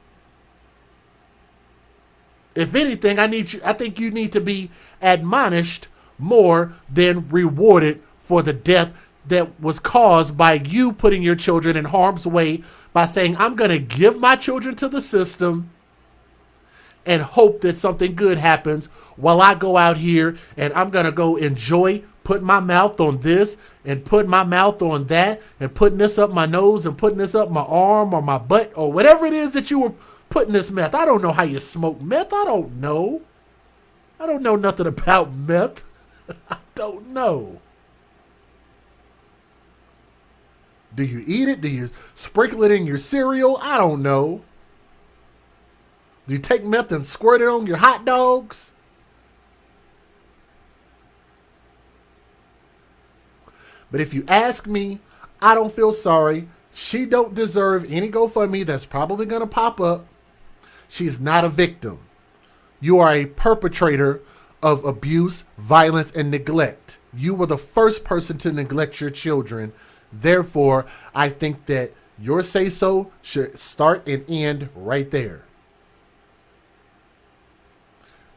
If anything, I think you need to be admonished more than rewarded for the death that was caused by you putting your children in harm's way by saying, I'm going to give my children to the system and hope that something good happens while I go out here and I'm going to go enjoy putting my mouth on this and putting my mouth on that and putting this up my nose and putting this up my arm or my butt or whatever it is that you were putting this meth. I don't know how you smoke meth. I don't know. I don't know nothing about meth. I don't know. Do you eat it? Do you sprinkle it in your cereal? I don't know. Do you take meth and squirt it on your hot dogs? But if you ask me, I don't feel sorry. She don't deserve any GoFundMe that's probably going to pop up. She's not a victim. You are a perpetrator of abuse, violence, and neglect. You were the first person to neglect your children. Therefore, I think that your say-so should start and end right there.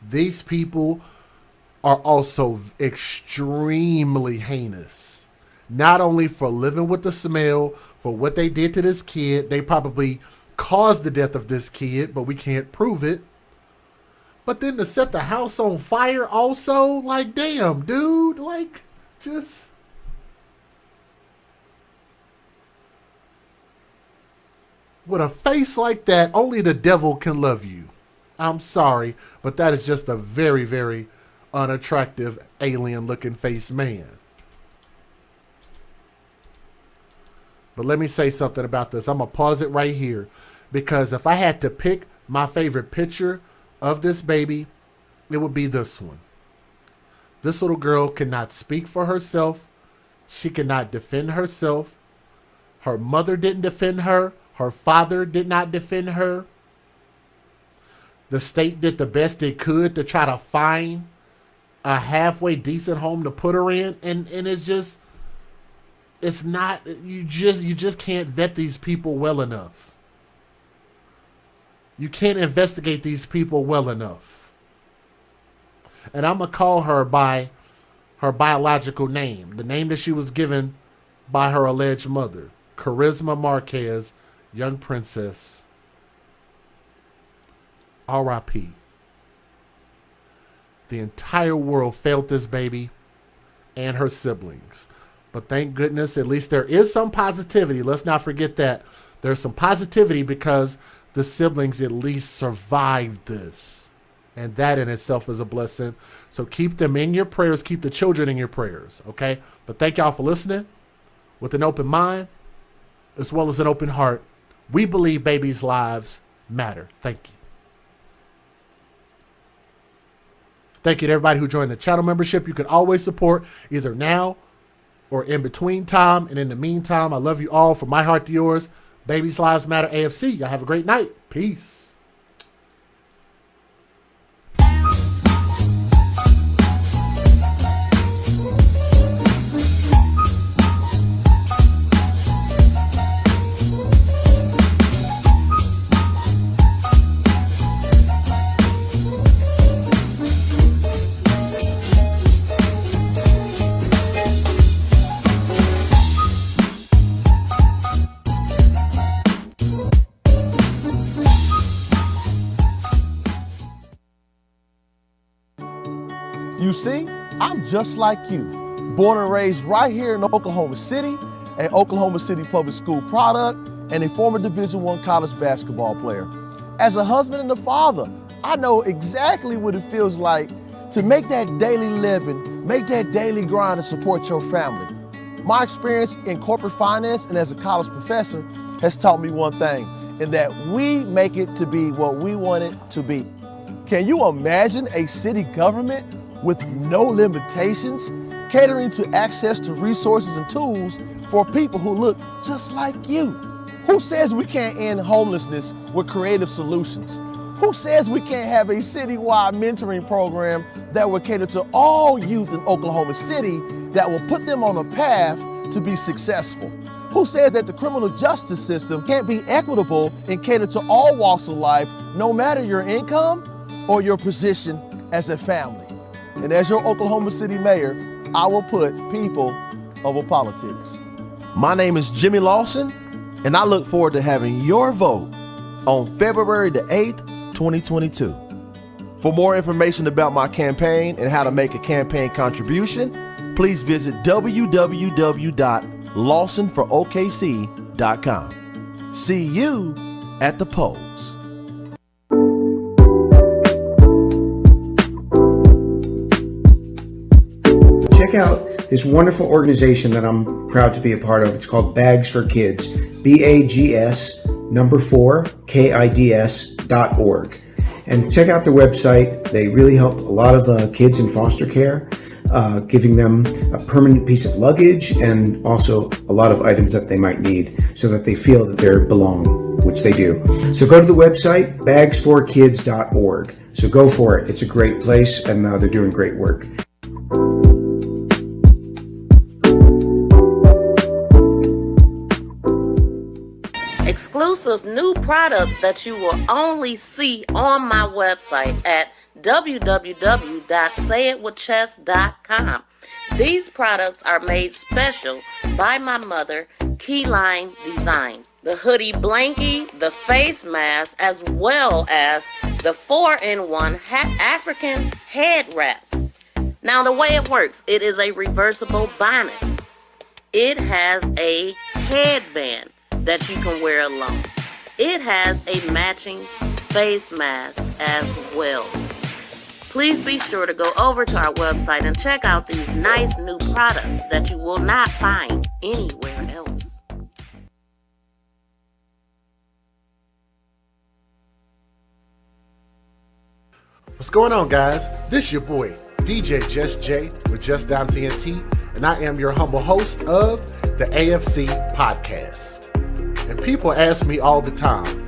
These people are also extremely heinous. Not only for living with the smell, for what they did to this kid. They probably caused the death of this kid, but we can't prove it. But then to set the house on fire also, like, damn, dude, like, just... With a face like that, only the devil can love you. I'm sorry, but that is just a very, very unattractive, alien-looking face man. But let me say something about this. I'm going to pause it right here. Because if I had to pick my favorite picture of this baby, it would be this one. This little girl cannot speak for herself. She cannot defend herself. Her mother didn't defend her. Her father did not defend her. The state did the best it could to try to find a halfway decent home to put her in. And it's just, it's not, you just can't vet these people well enough. You can't investigate these people well enough. And I'm going to call her by her biological name, the name that she was given by her alleged mother, Charisma Marquez, young princess. R.I.P. The entire world failed this baby and her siblings. But thank goodness, at least there is some positivity. Let's not forget that. There's some positivity because the siblings at least survived this. And that in itself is a blessing. So keep them in your prayers. Keep the children in your prayers. Okay? But thank y'all for listening with an open mind as well as an open heart. We believe babies' lives matter. Thank you. Thank you to everybody who joined the channel membership. You can always support either now or in between time. And in the meantime, I love you all from my heart to yours. Babies' Lives Matter AFC. Y'all have a great night. Peace. You see, I'm just like you, born and raised right here in Oklahoma City, an Oklahoma City public school product, and a former Division I college basketball player. As a husband and a father, I know exactly what it feels like to make that daily living, make that daily grind to support your family. My experience in corporate finance and as a college professor has taught me one thing, and that we make it to be what we want it to be. Can you imagine a city government with no limitations, catering to access to resources and tools for people who look just like you? Who says we can't end homelessness with creative solutions? Who says we can't have a citywide mentoring program that will cater to all youth in Oklahoma City that will put them on a path to be successful? Who says that the criminal justice system can't be equitable and cater to all walks of life, no matter your income or your position as a family? And as your Oklahoma City mayor, I will put people over politics. My name is Jimmy Lawson, and I look forward to having your vote on February the 8th, 2022. For more information about my campaign and how to make a campaign contribution, please visit www.lawsonforokc.com. See you at the polls. out this wonderful organization that I'm proud to be a part of. It's called Bags for Kids, BAGS4KIDS.org. And check out their website. They really help a lot of kids in foster care, giving them a permanent piece of luggage and also a lot of items that they might need so that they feel that they belong, which they do. So go to the website, bags4kids.org. So go for it. It's a great place, and they're doing great work. Exclusive new products that you will only see on my website at www.sayitwithchess.com. These products are made special by my mother, Keyline Designs. The hoodie blankie, the face mask, as well as the 4-in-1 African head wrap. Now the way it works, it is a reversible bonnet. It has a headband that you can wear alone. It has a matching face mask as well. Please be sure to go over to our website and check out these nice new products that you will not find anywhere else. What's going on, guys? This your boy, DJ Just J with Just Down TNT, and I am your humble host of the AFC Podcast. And people ask me all the time,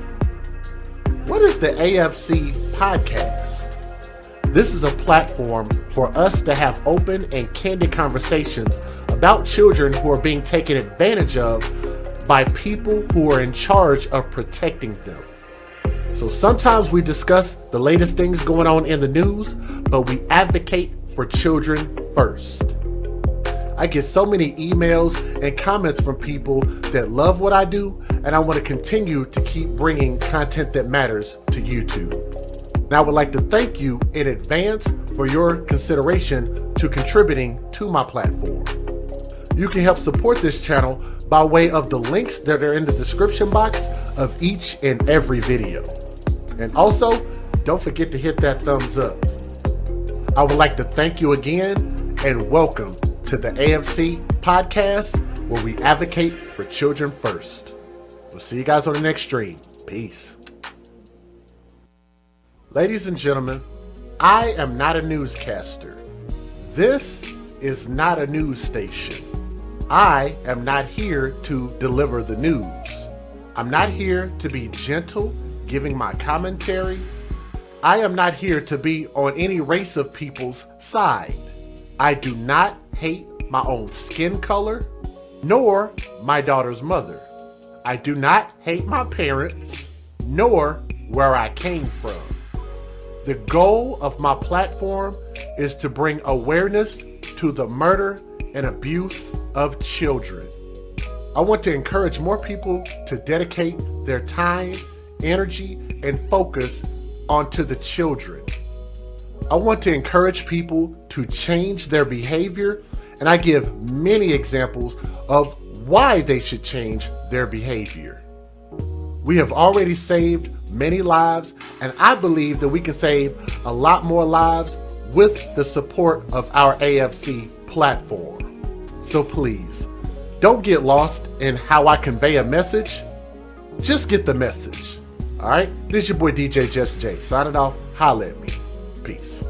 what is the AFC Podcast? This is a platform for us to have open and candid conversations about children who are being taken advantage of by people who are in charge of protecting them. So sometimes we discuss the latest things going on in the news, but we advocate for children first. I get so many emails and comments from people that love what I do, and I want to continue to keep bringing content that matters to YouTube. And I would like to thank you in advance for your consideration to contributing to my platform. You can help support this channel by way of the links that are in the description box of each and every video. And also, don't forget to hit that thumbs up. I would like to thank you again and welcome to the AFC Podcast, where we advocate for children first. We'll see you guys on the next stream. Peace. Ladies and gentlemen, I am not a newscaster. This is not a news station. I am not here to deliver the news. I'm not here to be gentle, giving my commentary. I am not here to be on any race of people's side. I do not hate my own skin color, nor my daughter's mother. I do not hate my parents, nor where I came from. The goal of my platform is to bring awareness to the murder and abuse of children. I want to encourage more people to dedicate their time, energy, and focus onto the children. I want to encourage people to change their behavior, and I give many examples of why they should change their behavior. We have already saved many lives, and I believe that we can save a lot more lives with the support of our AFC platform. So please, don't get lost in how I convey a message. Just get the message. All right, this is your boy DJ Just J. Signing off. Holla at me. Peace.